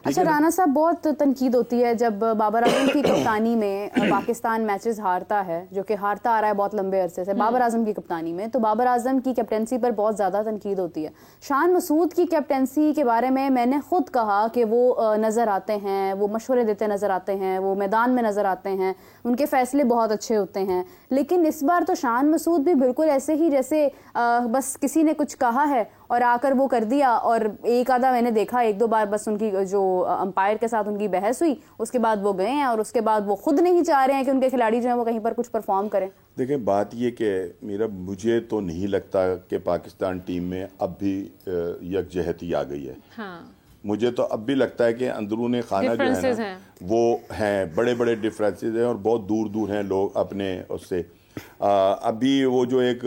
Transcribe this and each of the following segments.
اچھا رانا صاحب, بہت تنقید ہوتی ہے جب بابر اعظم کی کپتانی میں پاکستان میچز ہارتا ہے, جو کہ ہارتا آ رہا ہے بہت لمبے عرصے سے بابر اعظم کی کپتانی میں, تو بابر اعظم کی کیپٹنسی پر بہت زیادہ تنقید ہوتی ہے. شان مسعود کی کیپٹنسی کے بارے میں نے خود کہا کہ وہ نظر آتے ہیں, وہ مشورے دیتے نظر آتے ہیں, وہ میدان میں نظر آتے ہیں, ان کے فیصلے بہت اچھے ہوتے ہیں. لیکن اس بار تو شان مسعود بھی بالکل ایسے ہی جیسے بس کسی نے کچھ کہا ہے اور آ کر وہ کر دیا, اور ایک آدھا میں نے دیکھا ایک دو بار بس ان کی جو امپائر کے ساتھ ان کی بحث ہوئی, اس کے بعد وہ گئے ہیں, اور اس کے بعد وہ خود نہیں چاہ رہے ہیں کہ ان کے کھلاڑی جو ہیں وہ کہیں پر کچھ پرفارم کریں. دیکھیں بات یہ کہ مجھے تو نہیں لگتا کہ پاکستان ٹیم میں اب بھی یکجہتی آ گئی ہے. مجھے تو اب بھی لگتا ہے کہ اندرون خانہ جو ہے نا وہ ہیں, بڑے بڑے ڈفرینسز ہیں اور بہت دور دور ہیں لوگ اپنے اس سے. ابھی وہ جو ایک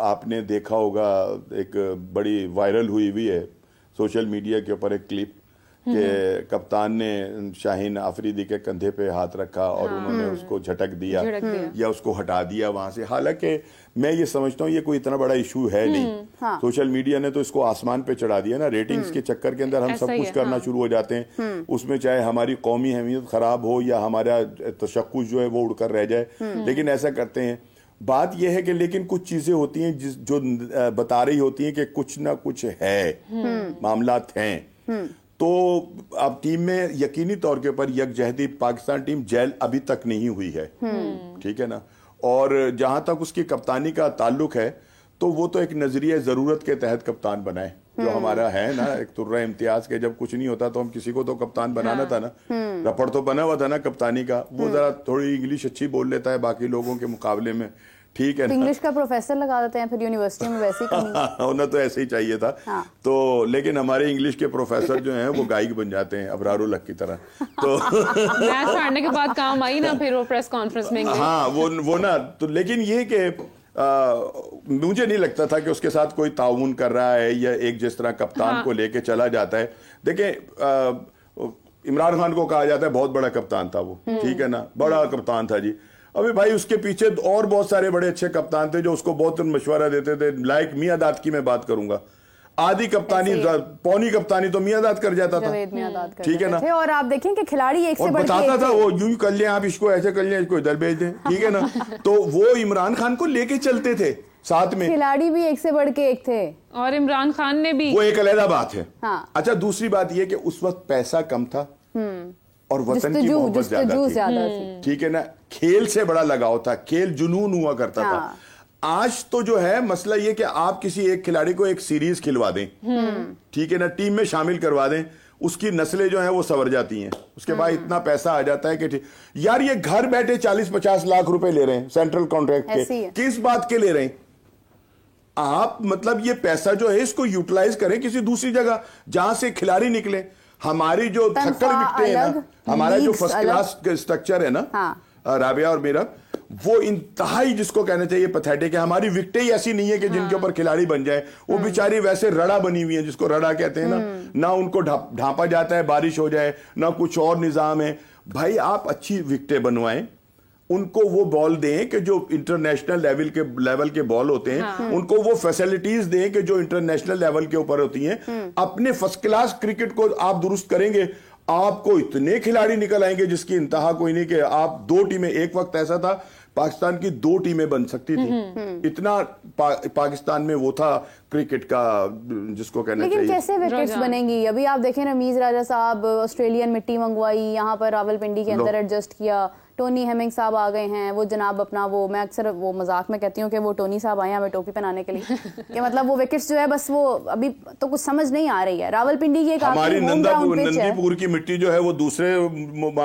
آپ نے دیکھا ہوگا ایک بڑی وائرل ہوئی ہے سوشل میڈیا کے اوپر ایک کلپ کہ کپتان نے شاہین آفریدی کے کندھے پہ ہاتھ رکھا اور انہوں نے اس کو جھٹک دیا یا اس کو ہٹا دیا وہاں سے. حالانکہ میں یہ سمجھتا ہوں یہ کوئی اتنا بڑا ایشو ہے نہیں. سوشل میڈیا نے تو اس کو آسمان پہ چڑھا دیا نا, ریٹنگز کے چکر کے اندر ہم سب کچھ کرنا شروع ہو جاتے ہیں. اس میں چاہے ہماری قومی اہمیت خراب ہو یا ہمارا تشخص جو ہے وہ اڑ کر رہ جائے, لیکن ایسا کرتے ہیں. بات یہ ہے کہ لیکن کچھ چیزیں ہوتی ہیں جو بتا رہی ہوتی ہیں کہ کچھ نہ کچھ ہے, معاملات ہیں. تو اب ٹیم میں یقینی طور کے اوپر یکجہتی پاکستان ٹیم جیل ابھی تک نہیں ہوئی ہے, ٹھیک ہے نا. اور جہاں تک اس کی کپتانی کا تعلق ہے تو وہ تو ایک نظریہ ضرورت کے تحت کپتان بنائے, جو ہمارا ہے نا ایک ترہ امتیاز کے, جب کچھ نہیں ہوتا تو ہم کسی کو تو کپتان بنانا تھا نا. رپڑ تو بنا ہوا تھا نا کپتانی کا, وہ ذرا تھوڑی انگلش اچھی بول لیتا ہے باقی لوگوں کے مقابلے میں, ٹھیک ہے نا. انگلش کا پروفیسر لگا دیتے ہیں پھر یونیورسٹی میں, ویسے ہی ہونا تو ایسے ہی چاہیے تھا. تو لیکن ہمارے انگلش کے پروفیسر جو ہیں وہ گائک بن جاتے ہیں ابرار الحق کی طرح. تو میچ ہارنے کے بعد کام آئی نا پھر وہ پریس کانفرنس میں. ہاں وہ نا تو, لیکن یہ کہ مجھے نہیں لگتا تھا کہ اس کے ساتھ کوئی تعاون کر رہا ہے یا ایک جس طرح کپتان کو لے کے چلا جاتا ہے. دیکھیں عمران خان کو کہا جاتا ہے بہت بڑا کپتان تھا وہ, ٹھیک ہے نا, بڑا کپتان تھا جی. ابھی بھائی اس کے پیچھے اور بہت سارے بڑے اچھے کپتان تھے جو اس کو بہت مشورہ دیتے تھے. لائک میاں داد کی میں بات کروں گا, آدھی کپتانی پونی کپتانی تو میاں داد کر جاتا تھا, ٹھیک ہے نا. اور آپ دیکھیں کہ کھلاڑی ایک سے بڑھ کے بتاتا تھا وہ یوں کر لیں آپ, اس کو ایسے کر لیں, اس کو ادھر بھیج دیں, ٹھیک ہے نا. تو وہ عمران خان کو لے کے چلتے تھے ساتھ میں, کھلاڑی بھی ایک سے بڑھ کے ایک تھے, اور عمران خان نے بھی, وہ ایک علیحدہ بات ہے. اچھا دوسری بات یہ کہ اس وقت پیسہ کم تھا اور وطن کی محبت زیادہ تھی, ٹھیک ہے نا. کھیل سے بڑا لگاؤ تھا, کھیل جنون ہوا کرتا تھا. آج تو جو ہے مسئلہ یہ کہ آپ کسی ایک کھلاڑی کو ایک سیریز کھلوا دیں, ٹھیک ہے نا, ٹیم میں شامل کروا دیں, اس کی نسلیں جو ہیں وہ سنور جاتی ہیں. اس کے بعد اتنا پیسہ آ جاتا ہے کہ یار یہ گھر بیٹھے 40-50 لاکھ روپے لے رہے ہیں سینٹرل کانٹریکٹ کے, کس بات کے لے رہے ہیں آپ؟ مطلب یہ پیسہ جو ہے اس کو یوٹیلائز کریں کسی دوسری جگہ جہاں سے کھلاڑی نکلے. ہماری جو تھکر وکٹیں ہیں نا, ہمارا جو فرسٹ کلاس سٹرکچر ہے نا رابعہ اور میرا, وہ انتہائی جس کو کہنا چاہیے پیتھیٹک ہے. ہماری وکٹیں ہی ایسی نہیں ہے کہ جن کے اوپر کھلاڑی بن جائے. وہ بیچاری ویسے رڑا بنی ہوئی ہیں, جس کو رڑا کہتے ہیں نا, نہ ان کو ڈھانپا جاتا ہے بارش ہو جائے, نہ کچھ اور نظام ہے. بھائی آپ اچھی وکٹیں بنوائیں, ان کو وہ بال دیں کہ جو انٹرنیشنل لیول کے بال ہوتے ہیں, ان کو وہ فیسلٹیز دیں کہ جو انٹرنیشنل لیول کے اوپر ہوتی ہیں. اپنے فرسٹ کلاس کرکٹ کو آپ درست کریں گے, آپ کو اتنے کھلاڑی نکل آئیں گے جس کی انتہا کوئی نہیں. کہ آپ 2 ٹیمیں, ایک وقت ایسا تھا پاکستان کی 2 ٹیمیں بن سکتی تھی, اتنا پاکستان میں وہ تھا کرکٹ کا جس کو کہنا چاہیے. لیکن کیسے وکٹس بنیں گی؟ ابھی آپ دیکھیں رمیز راجہ صاحب آسٹریلین مٹی منگوائی, یہاں پر راول پنڈی کے اندر ایڈجسٹ کیا, ٹونی ہیمنگ صاحب آ گئے ہیں, وہ جناب اپنا وہ, میں اکثر وہ مذاق میں کہتی ہوں کہ وہ ٹونی صاحب آئے ہیں ہمیں ٹوپی پہنانے کے لیے, کہ مطلب وہ وکٹس جو ہے بس وہ ابھی تو کچھ سمجھ نہیں آ رہی ہے. راول پنڈی کی ایک ہماری نندی پور کی مٹی جو ہے وہ دوسرے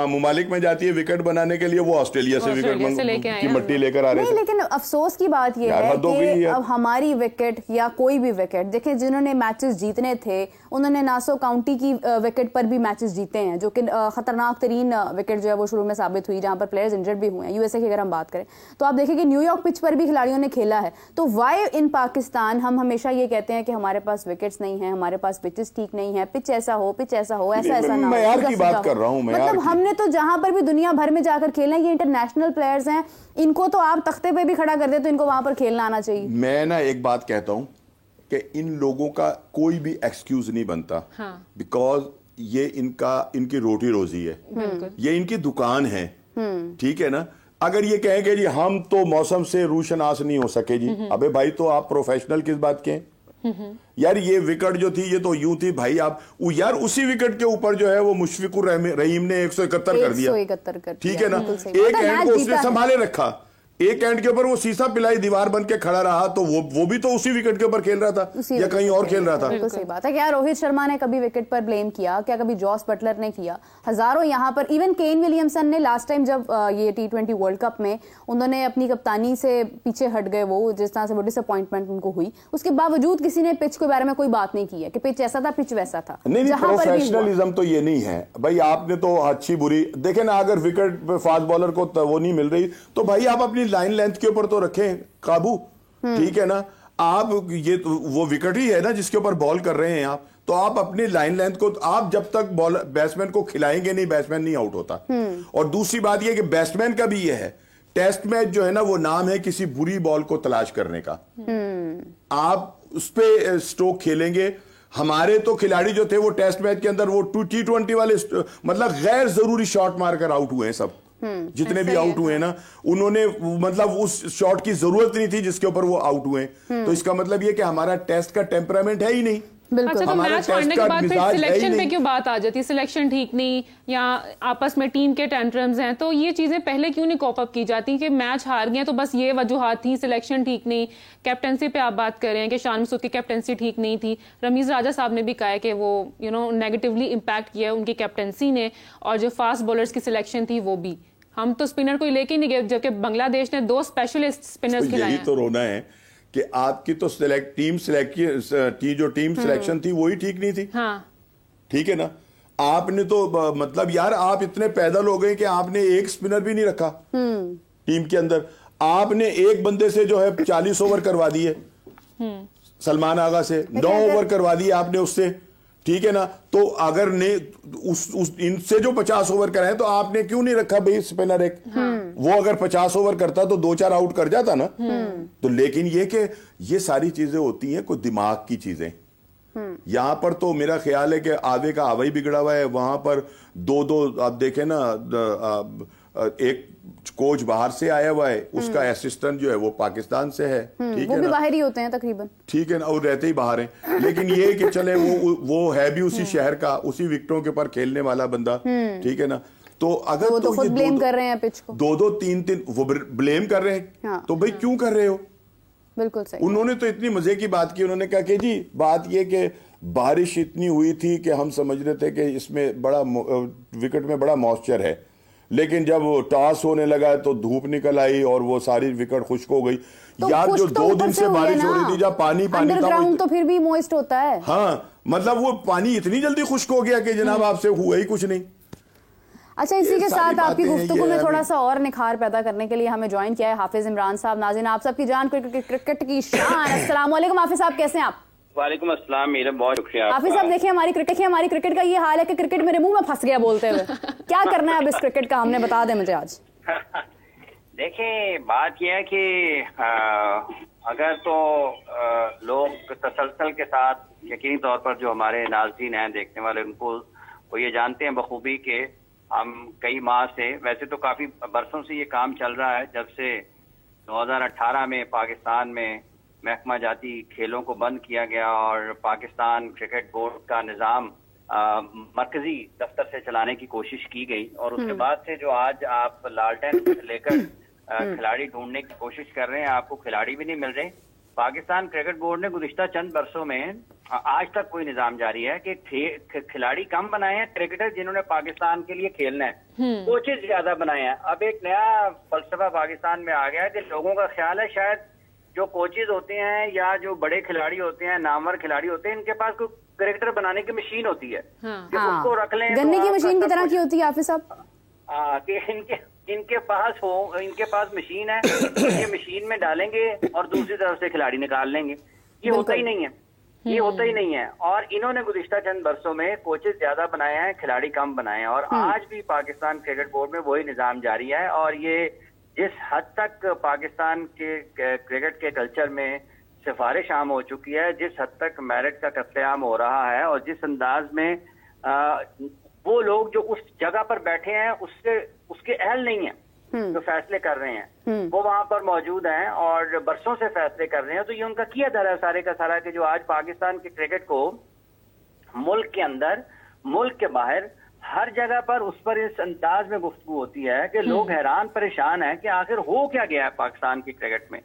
ممالک میں جاتی ہے وکٹ بنانے کے لیے, وہ آسٹریلیا سے وکٹ کی مٹی لے کر آ رہے ہیں. لیکن افسوس کی بات یہ ہے کہ اب ہماری وکٹ یا کوئی بھی وکٹ, دیکھیں جنہوں نے میچز جیتنے تھے انہوں نے ناسو کاؤنٹی کی وکٹ پر بھی میچز جیتے ہیں, جو کہ خطرناک ترین وکٹ جو ہے وہ شروع میں ثابت ہوئی, جہاں پر پلیئرز انجرڈ بھی ہوئے ہیں. یو ایس اے کی اگر ہم بات کریں تو آپ دیکھیں کہ نیو یارک پچ پر بھی کھلاڑیوں نے کھیلا ہے. تو وائی ان پاکستان ہم ہمیشہ یہ کہتے ہیں کہ ہمارے پاس وکٹس نہیں ہیں, ہمارے پاس پچز ٹھیک نہیں ہے, پچ ایسا ہو, پچ ایسا ہو, ایسا نہ ہو. مطلب ہم نے تو جہاں پر بھی دنیا بھر میں جا کر کھیلنا, یہ انٹرنیشنل پلیئرز ہیں, ان کو تو آپ تختے پہ بھی کھڑا کر دیں تو ان کو وہاں پر کھیلنا آنا چاہیے. میں نا ایک بات کہتا ہوں کہ ان لوگوں کا کوئی بھی ایکسکیوز نہیں بنتا, بیکاز یہ ان کی روٹی روزی ہے, یہ ان کی دکان ہے, ٹھیک ہے نا. اگر یہ کہیں کہ جی ہم تو موسم سے روشناس نہیں ہو سکے جی, ابے بھائی تو آپ پروفیشنل کس بات کے ہیں یار. یہ وکٹ جو تھی یہ تو یوں تھی بھائی, آپ یار اسی وکٹ کے اوپر جو ہے وہ مشفق الرحیم نے 171 کر دیا, ٹھیک ہے نا. ایک اینڈ کو اس نے سنبھالے رکھا, ایک اینڈ کے اوپر وہ سیسا پلائی دیوار بن کے کھڑا رہا, تو وہ بھی تو اسی وکٹ کے اوپر کھیل رہا تھا یا کہیں اور کھیل رہا تھا. بالکل صحیح بات ہے. کیا روہت شرما نے کبھی وکٹ پر بلیم کیا؟ کیا کبھی جوس بٹلر نے کیا؟ ہزاروں یہاں پر, ایون کین ولیمسن نے لاسٹ ٹائم جب یہ T20 ورلڈ کپ میں انہوں نے اپنی کپتانی سے پیچھے ہٹ گئے, وہ جس طرح سے وہ ڈس اپوائنٹمنٹ ان کو ہوئی, اس کے باوجود کسی نے پچ کے بارے میں کوئی بات نہیں کی ہے کہ پچ ایسا تھا, پچ ویسا تھا. نہیں, پروفیشنلزم تو یہ نہیں ہے بھائی. آپ نے تو اچھی بری دیکھیں نا, اگر وکٹ فاسٹ بالر کو وہ نہیں مل رہی تو بھائی آپ اپنی لائن لینتھ کے اوپر تو رکھیں قابو, ٹھیک ہے نا. آپ یہ وہ وکٹ ہی ہے نا جس کے اوپر بال کر رہے ہیں آپ, تو آپ اپنی لائن لینتھ کو, آپ جب تک بیٹسمین کو کھلائیں گے نہیں, بیٹسمین نہیں آؤٹ ہوتا. اور دوسری بات یہ کہ بیٹسمین کا بھی یہ ہے, ٹیسٹ میچ جو ہے نا وہ نام ہے کسی بری بال کو تلاش کرنے کا. آپ اس پہ سٹروک کھیلیں گے. ہمارے تو کھلاڑی جو تھے وہ ٹیسٹ میچ کے اندر وہ T20 والے مطلب غیر ضروری شاٹ مار کر آؤٹ ہوئے ہیں سب, جتنے بھی آؤٹ ہوئے نا انہوں نے مطلب اس شاٹ کی ضرورت نہیں تھی جس کے اوپر وہ آؤٹ ہوئے. تو اس کا مطلب یہ کہ ہمارا ٹیسٹ کا ٹیمپرامنٹ ہے ہی نہیں. اچھا, تو میچ ہارنے کے بعد پھر سلیکشن پہ کیوں بات آ جاتی ہے؟ سلیکشن ٹھیک نہیں, یا آپس میں ٹیم کے ٹینٹرمز ہیں, تو یہ چیزیں پہلے کیوں نہیں کوپ اپ کی جاتی کہ میچ ہار گئے تو بس یہ وجوہات تھیں, سلیکشن ٹھیک نہیں. کیپٹنسی پہ آپ بات کر رہے ہیں کہ شان مسعود کی کیپٹنسی ٹھیک نہیں تھی. رمیز راجہ صاحب نے بھی کہا ہے کہ وہ نیگیٹولی امپیکٹ کیا ان کی کیپٹنسی نے, اور جو فاسٹ بولرز کی سلیکشن تھی وہ بھی. ہم تو اسپنر کو لے کے نہیں گئے, جبکہ بنگلہ دیش نے 2 اسپیشلسٹ اسپنرز کھلائے ہیں. یہی تو رونا ہے کہ آپ کی تو ٹیم سلیکشن تھی وہی ٹھیک نہیں تھی. ہاں ٹھیک ہے نا. آپ نے تو مطلب یار آپ اتنے پیدل ہو گئے کہ آپ نے ایک اسپنر بھی نہیں رکھا ٹیم کے اندر. آپ نے ایک بندے سے جو ہے 40 اوور کروا دیے, سلمان آغا سے 9 اوور کروا دیے آپ نے اس سے, ٹھیک ہے نا. تو اگر نے ان سے جو 50 اوور کرائے تو آپ نے کیوں نہیں رکھا بھائی اسپنر ایک, وہ اگر 50 اوور کرتا تو 2-4 آؤٹ کر جاتا نا. تو لیکن یہ کہ یہ ساری چیزیں ہوتی ہیں کوئی دماغ کی چیزیں. یہاں پر تو میرا خیال ہے کہ آدھے کا آوائی بگڑا ہوا ہے, وہاں پر 2 آپ دیکھیں نا, ایک کوچ باہر سے آیا ہوا ہے, اس کا اسسٹنٹ جو ہے وہ پاکستان سے ہے, ٹھیک ہے نا, وہ بھی باہر ہی ہوتے ہیں تقریباً, ٹھیک ہے نا, اور رہتے ہی باہر ہیں. لیکن یہ کہ چلے وہ ہے بھی اسی شہر کا, اسی وکٹوں کے پر کھیلنے والا بندہ, ٹھیک ہے نا. تو اگر وہ تو خود بلیم کر رہے ہیں پچ کو, 2-3 وہ بلیم کر رہے ہیں, تو بھائی کیوں کر رہے ہو؟ بالکل صحیح. انہوں نے تو اتنی مزے کی بات کی, انہوں نے کہا کہ جی بات یہ کہ بارش اتنی ہوئی تھی کہ ہم سمجھ رہے تھے کہ اس میں بڑا وکٹ میں بڑا موئسچر ہے, لیکن جب ٹاس ہونے لگا تو دھوپ نکل آئی اور وہ ساری وکٹ خشک ہو گئی. یار جو 2 دن سے بارش ہو رہی تھی جب پانی تھا, تو پھر بھی موئسٹ ہوتا ہے. ہاں مطلب وہ پانی اتنی جلدی خشک ہو گیا کہ جناب آپ سے ہوا ہی کچھ نہیں. اچھا, اسی کے ساتھ آپ کی گفتگو میں تھوڑا سا اور نکھار پیدا کرنے کے لیے ہمیں جوائن کیا ہے حافظ عمران صاحب. ناظرین آپ سب کی جان کرکٹ کی شان, السلام علیکم حافظ صاحب, کیسے ہیں آپ؟ وعلیکم السلام میرا بہت شکریہ. حافظ صاحب دیکھیں ہماری کرکٹ کا یہ حال ہے کہ کرکٹ میرے منہ میں پھنس گیا بولتے ہوئے. کیا کرنا ہے اب اس کرکٹ کا, ہم نے بتا دیں مجھے آج. دیکھیں بات یہ ہے کہ اگر تو لوگ تسلسل کے ساتھ یقینی طور پر جو ہمارے ناظرین ہیں دیکھنے والے, ان کو وہ یہ جانتے ہیں بخوبی کہ ہم کئی ماہ سے, ویسے تو کافی برسوں سے یہ کام چل رہا ہے, جب سے 2018 میں پاکستان میں محکمہ جاتی کھیلوں کو بند کیا گیا اور پاکستان کرکٹ بورڈ کا نظام مرکزی دفتر سے چلانے کی کوشش کی گئی, اور اس کے بعد سے جو آج آپ لالٹین لے کر کھلاڑی ڈھونڈنے کی کوشش کر رہے ہیں, آپ کو کھلاڑی بھی نہیں مل رہے. پاکستان کرکٹ بورڈ نے گزشتہ چند برسوں میں آج تک کوئی نظام جاری ہے کہ کھلاڑی کم بنائے ہیں, کرکٹر جنہوں نے پاکستان کے لیے کھیلنا ہے کوچز زیادہ بنائے ہیں. اب ایک نیا فلسفہ پاکستان میں آ گیا ہے کہ لوگوں کا خیال ہے شاید جو کوچز ہوتے ہیں یا جو بڑے کھلاڑی ہوتے ہیں, نامور کھلاڑی ہوتے ہیں, ان کے پاس کوئی کرکٹر بنانے کی مشین ہوتی ہے کہ اس کو رکھ لیں, گنے کی مشین کی طرح کی ہوتی ہے حافظ صاحب, کہ ان کے پاس مشین ہے, یہ مشین میں ڈالیں گے اور دوسری طرف سے کھلاڑی نکال لیں گے. یہ ہوتا ہی نہیں ہے. اور انہوں نے گزشتہ چند برسوں میں کوچز زیادہ بنائے ہیں, کھلاڑی کم بنائے ہیں, اور آج بھی پاکستان کرکٹ بورڈ میں وہی نظام جاری ہے. اور یہ جس حد تک پاکستان کے کرکٹ کے کلچر میں سفارش عام ہو چکی ہے, جس حد تک میرٹ کا قتل عام ہو رہا ہے, اور جس انداز میں وہ لوگ جو اس جگہ پر بیٹھے ہیں اس کے اہل نہیں ہیں جو فیصلے کر رہے ہیں، وہ وہاں پر موجود ہیں اور برسوں سے فیصلے کر رہے ہیں. تو یہ ان کا کیا دھرا ہے سارے کا سارا کہ جو آج پاکستان کے کرکٹ کو ملک کے اندر ملک کے باہر ہر جگہ پر اس پر اس انداز میں گفتگو ہوتی ہے کہ لوگ حیران پریشان ہیں کہ آخر ہو کیا گیا ہے پاکستان کی کرکٹ میں،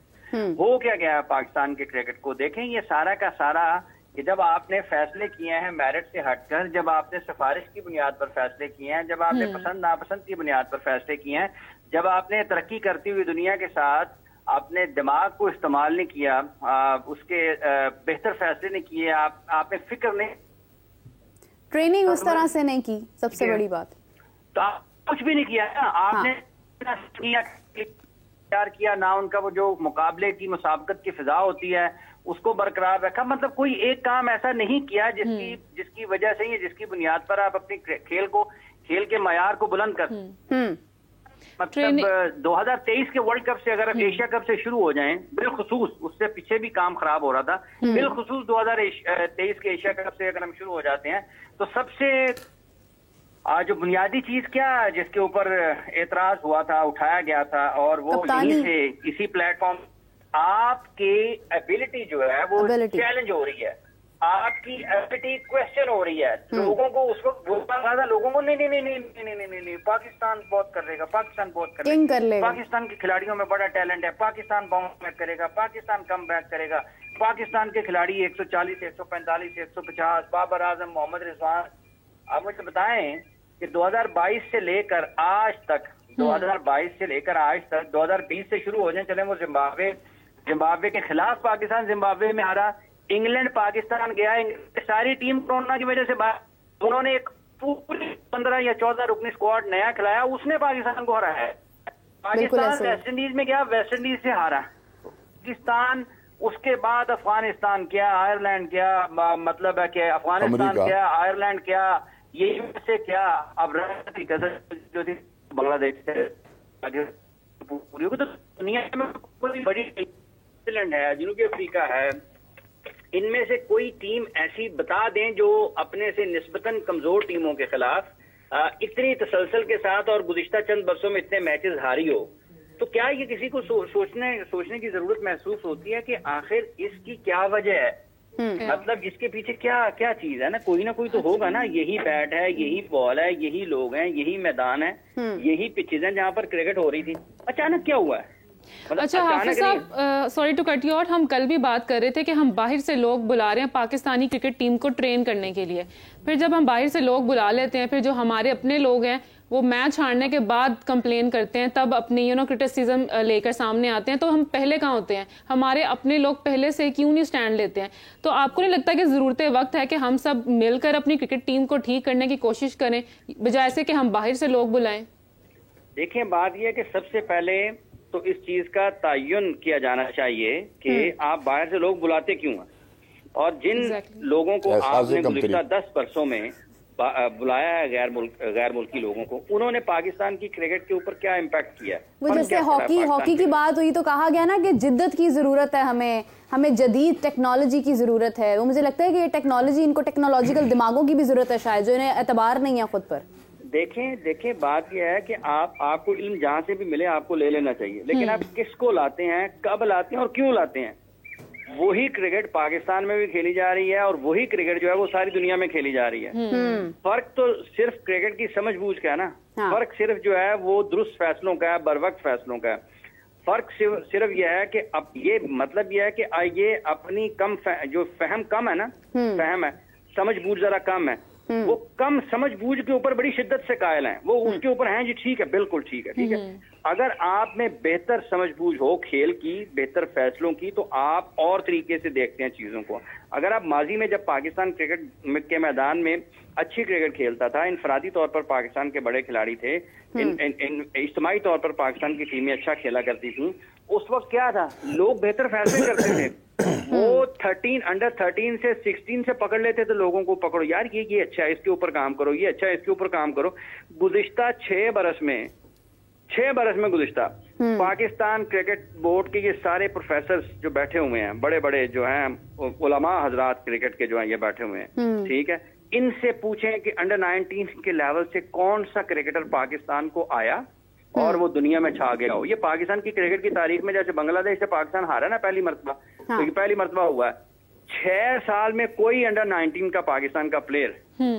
ہو کیا گیا ہے پاکستان کے کرکٹ کو. دیکھیں یہ سارا کا سارا کہ جب آپ نے فیصلے کیے ہیں میرٹ سے ہٹ کر، جب آپ نے سفارش کی بنیاد پر فیصلے کیے ہیں، جب آپ نے پسند ناپسند کی بنیاد پر فیصلے کیے ہیں، جب آپ نے ترقی کرتی ہوئی دنیا کے ساتھ آپ نے دماغ کو استعمال نہیں کیا، اس کے بہتر فیصلے نہیں کیے، آپ نے فکر نہیں، ٹریننگ اس طرح سے نہیں کی، سب سے بڑی بات تو آپ کچھ بھی نہیں کیا نا. آپ نے تیار کیا نہ ان کا وہ جو مقابلے کی مسابقت کی فضا ہوتی ہے اس کو برقرار رکھا. مطلب کوئی ایک کام ایسا نہیں کیا جس کی وجہ سے یا جس کی بنیاد پر آپ اپنی کھیل کے معیار کو بلند کر. مطلب 2023 کے ورلڈ کپ سے اگر آپ ایشیا کپ سے شروع ہو جائیں، بالخصوص اس سے پیچھے بھی کام خراب ہو رہا تھا، بالخصوص 2023 کے ایشیا کپ سے اگر ہم شروع ہو جاتے ہیں تو سب سے جو بنیادی چیز کیا جس کے اوپر اعتراض ہوا تھا، اٹھایا گیا تھا، اور وہ یہیں سے اسی پلیٹ فارم آپ کی ایبلٹی جو ہے وہ چیلنج ہو رہی ہے، آپ کی ایبلٹی کوشچن ہو رہی ہے. لوگوں کو اس وقت بولتا تھا لوگوں کو نہیں پاکستان بہت کر لے گا، پاکستان بہت کر لے گا، پاکستان کے کھلاڑیوں میں بڑا ٹیلنٹ ہے، پاکستان باؤنس بیک کرے گا، پاکستان کم بیک کرے گا، پاکستان کے کھلاڑی 140 145 150، بابر اعظم، محمد رضوان. آپ مجھے بتائیں کہ 2022 سے لے کر آج تک 2020 سے شروع ہو جائیں، چلیں وہ زمبابوے کے خلاف پاکستان زمبابوے میں ہارا، انگلینڈ پاکستان گیا، ساری ٹیم کورونا کی وجہ سے انہوں نے ایک پوری 15 یا 14 رکنی اسکواڈ نیا کھلایا، اس نے پاکستان کو ہرایا ہے. پاکستان ویسٹ انڈیز میں گیا، ویسٹ انڈیز سے ہارا. پاکستان اس کے بعد افغانستان کیا، آئرلینڈ کیا، مطلب ہے کہ افغانستان کیا، آئرلینڈ کیا، یہ سے کیا، اب جو تھی بنگلہ دیش سے پوری تو دنیا میں کوئی بڑی نیوزیلینڈ ہے، جنوبی افریقہ ہے، ان میں سے کوئی ٹیم ایسی بتا دیں جو اپنے سے نسبتاً کمزور ٹیموں کے خلاف اتنی تسلسل کے ساتھ اور گزشتہ چند برسوں میں اتنے میچز ہاری ہو. تو کیا یہ کسی کو سوچنے کی ضرورت محسوس ہوتی ہے کہ آخر اس کی کیا وجہ ہے؟ مطلب اس کے پیچھے کیا چیز ہے نا، کوئی نہ کوئی تو ہوگا نا. یہی بیٹ ہے، یہی بال ہے، یہی لوگ ہیں، یہی میدان ہے، یہی پچز ہیں جہاں پر کرکٹ ہو رہی تھی. اچانک کیا ہوا ہے؟ اچھا حافظ صاحب، sorry to cut you out, ہم کل بھی بات کر رہے تھے کہ ہم باہر سے لوگ بلا رہے ہیں پاکستانی کرکٹ ٹیم کو ٹرین کرنے کے لیے. پھر جب ہم باہر سے لوگ بلا لیتے ہیں، پھر جو ہمارے اپنے لوگ ہیں وہ میچ ہارنے کے بعد کمپلین کرتے ہیں، تب اپنی کرٹیسزم لے کر سامنے آتے ہیں. تو ہم پہلے کہاں ہوتے ہیں؟ ہمارے اپنے لوگ پہلے سے کیوں نہیں سٹینڈ لیتے ہیں؟ تو آپ کو نہیں لگتا کہ ضرورت وقت ہے کہ ہم سب مل کر اپنی کرکٹ ٹیم کو ٹھیک کرنے کی کوشش کریں بجائے سے کہ ہم باہر سے لوگ بلائیں؟ دیکھیں بات یہ ہے کہ سب سے پہلے تو اس چیز کا تعین کیا جانا چاہیے کہ آپ باہر سے لوگ بلاتے کیوں ہیں، اور جن لوگوں کو آپ نے گزشتہ 10 برسوں میں بلایا ہے غیر ملکی لوگوں کو، انہوں نے پاکستان کی کرکٹ کے اوپر کیا امپیکٹ کیا ہے. وہ جیسے ہاکی کی بات ہوئی تو کہا گیا نا کہ جدت کی ضرورت ہے، ہمیں جدید ٹیکنالوجی کی ضرورت ہے. وہ مجھے لگتا ہے کہ یہ ٹیکنالوجی، ان کو ٹیکنالوجیکل دماغوں کی بھی ضرورت ہے شاید، جو انہیں اعتبار نہیں ہے خود پر. دیکھیں بات یہ ہے کہ آپ کو علم جہاں سے بھی ملے آپ کو لے لینا چاہیے، لیکن آپ کس کو لاتے ہیں، کب لاتے ہیں اور کیوں لاتے ہیں؟ وہی کرکٹ پاکستان میں بھی کھیلی جا رہی ہے اور وہی کرکٹ جو ہے وہ ساری دنیا میں کھیلی جا رہی ہے. فرق تو صرف کرکٹ کی سمجھ بوجھ کا ہے نا، فرق صرف جو ہے وہ درست فیصلوں کا ہے، بر وقت فیصلوں کا ہے. فرق صرف یہ ہے کہ اب یہ مطلب یہ ہے کہ یہ اپنی جو فہم کم ہے نا، فہم ہے، سمجھ بوجھ ذرا کم ہے، وہ کم سمجھ بوجھ کے اوپر بڑی شدت سے قائل ہیں. وہ اس کے اوپر ہیں جی ٹھیک ہے، بالکل ٹھیک ہے. اگر آپ میں بہتر سمجھ بوجھ ہو کھیل کی، بہتر فیصلوں کی، تو آپ اور طریقے سے دیکھتے ہیں چیزوں کو. اگر آپ ماضی میں جب پاکستان کرکٹ کے میدان میں اچھی کرکٹ کھیلتا تھا، انفرادی طور پر پاکستان کے بڑے کھلاڑی تھے، اجتماعی طور پر پاکستان کی ٹیمیں اچھا کھیلا کرتی تھیں، اس وقت کیا تھا، لوگ بہتر فیصلے کرتے تھے. وہ 13 سے 16 سے پکڑ لیتے تھے لوگوں کو، پکڑو یار یہ اچھا ہے، اس کے اوپر کام کرو، یہ اچھا ہے، اس کے اوپر کام کرو. گزشتہ 6 برس میں گزشتہ پاکستان کرکٹ بورڈ کے یہ سارے پروفیسرز جو بیٹھے ہوئے ہیں، بڑے بڑے جو ہیں علماء حضرات کرکٹ کے جو ہیں یہ بیٹھے ہوئے ہیں، ٹھیک ہے، ان سے پوچھیں کہ انڈر 19 کے لیول سے کون سا کرکٹر پاکستان کو آیا اور وہ دنیا میں چھا گیا ہو. یہ پاکستان کی کرکٹ کی تاریخ میں جیسے بنگلہ دیش سے پاکستان ہارا نا پہلی مرتبہ, تو یہ پہلی مرتبہ ہوا ہے. 6 سال میں کوئی انڈر 19 کا پاکستان کا پلیئر,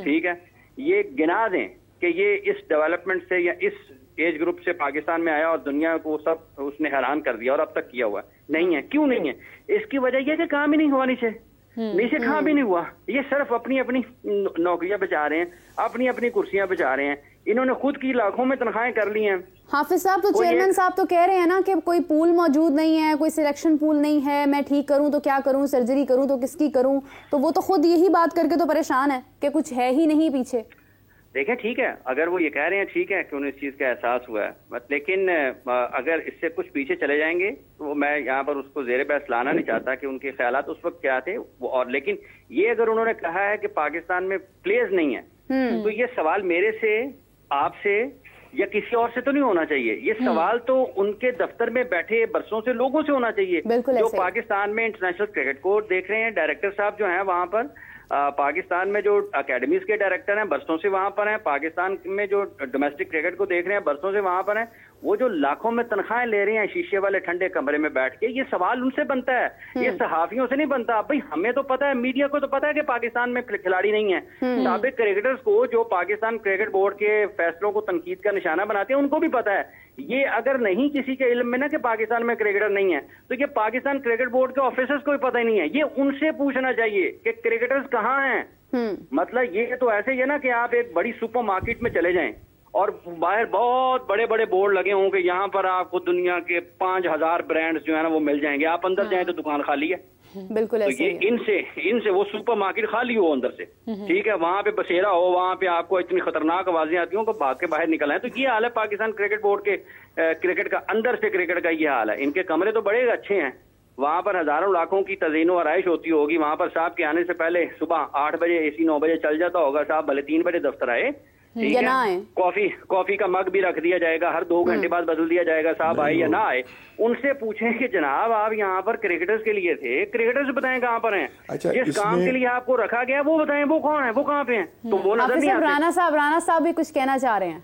ٹھیک ہے, یہ گنا دیں کہ یہ اس ڈیولپمنٹ سے یا اس ایج گروپ سے پاکستان میں آیا اور دنیا کو سب اس نے حیران کر دیا اور اب تک کیا ہوا نہیں ہے. کیوں نہیں ہے؟ اس کی وجہ یہ کہ کام ہی نہیں ہوا نیچے کام بھی نہیں ہوا. یہ صرف اپنی اپنی نوکریاں بچا رہے ہیں, اپنی اپنی کرسیاں بچا رہے ہیں. انہوں نے خود کی لاکھوں میں تنخواہیں کر لی ہیں. حافظ صاحب تو چیئرمین صاحب تو کہہ رہے ہیں نا کہ کوئی پول موجود نہیں ہے, کوئی سلیکشن پول نہیں ہے, میں ٹھیک کروں تو کیا کروں, سرجری کروں تو کس کی کروں. تو وہ تو خود یہی بات کر کے تو پریشان ہے کہ کچھ ہے ہی نہیں پیچھے. دیکھیں ٹھیک ہے, اگر وہ یہ کہہ رہے ہیں ٹھیک ہے کہ انہیں اس چیز کا احساس ہوا ہے, لیکن اگر اس سے کچھ پیچھے چلے جائیں گے تو میں یہاں پر اس کو زیر بحث لانا نہیں چاہتا کہ ان کے خیالات اس وقت کیا تھے وہ, اور لیکن یہ اگر انہوں نے کہا ہے کہ پاکستان میں پلیئرز نہیں ہیں تو یہ سوال میرے سے, آپ سے یا کسی اور سے تو نہیں ہونا چاہیے. یہ سوال تو ان کے دفتر میں بیٹھے برسوں سے لوگوں سے ہونا چاہیے جو پاکستان میں انٹرنیشنل کرکٹ کو دیکھ رہے ہیں. ڈائریکٹر صاحب جو ہیں وہاں پر, پاکستان میں جو اکیڈمیز کے ڈائریکٹر ہیں برسوں سے وہاں پر ہیں, پاکستان میں جو ڈومیسٹک کرکٹ کو دیکھ رہے ہیں برسوں سے وہاں پر ہیں, وہ جو لاکھوں میں تنخواہیں لے رہے ہیں شیشے والے ٹھنڈے کمرے میں بیٹھ کے, یہ سوال ان سے بنتا ہے, یہ صحافیوں سے نہیں بنتا. بھائی ہمیں تو پتا ہے, میڈیا کو تو پتا ہے کہ پاکستان میں کھلاڑی نہیں ہیں. سابق کرکٹرز کو جو پاکستان کرکٹ بورڈ کے فیصلوں کو تنقید کا نشانہ بناتے ہیں ان کو بھی پتا ہے. یہ اگر نہیں کسی کے علم میں نا کہ پاکستان میں کرکٹر نہیں ہے تو یہ پاکستان کرکٹ بورڈ کے آفیسرز کو بھی پتہ ہی نہیں ہے. یہ ان سے پوچھنا چاہیے کہ کرکٹرز کہاں ہیں. مطلب یہ تو ایسے ہی ہے نا کہ آپ ایک بڑی سپر مارکیٹ میں چلے جائیں اور باہر بہت بڑے بڑے بورڈ لگے ہوں کہ یہاں پر آپ کو دنیا کے 5000 برانڈز جو ہے نا وہ مل جائیں گے, آپ اندر جائیں تو دکان خالی ہے. بالکل تو یہ ان سے وہ سپر مارکیٹ خالی ہو اندر سے, ٹھیک ہے, وہاں پہ بسیرا ہو, وہاں پہ آپ کو اتنی خطرناک آوازیں آتی ہوں کہ بھاگ کے باہر نکل آئیں. تو یہ حال ہے پاکستان کرکٹ بورڈ کے کرکٹ کا, اندر سے کرکٹ کا یہ حال ہے. ان کے کمرے تو بڑے اچھے ہیں, وہاں پر ہزاروں لاکھوں کی تزئین و آرائش ہوتی ہوگی. وہاں پر صاحب کے آنے سے پہلے صبح 8 بجے AC 9 بجے چل جاتا ہوگا, صاحب بھلے 3 بجے دفتر آئے, ٹھیک ہے, کافی کا مگ بھی رکھ دیا جائے گا, ہر 2 گھنٹے بعد بدل دیا جائے گا, صاحب آئے یا نہ آئے. ان سے پوچھیں کہ جناب آپ یہاں پر کرکٹرز کے لیے تھے, کرکٹرز بتائیں کہاں پر ہیں, جس کام کے لیے آپ کو رکھا گیا وہ بتائیں وہ کون ہے, وہ کہاں پہ ہیں. تو وہ نظر نہیں آتے. رانا صاحب بھی کچھ کہنا چاہ رہے ہیں.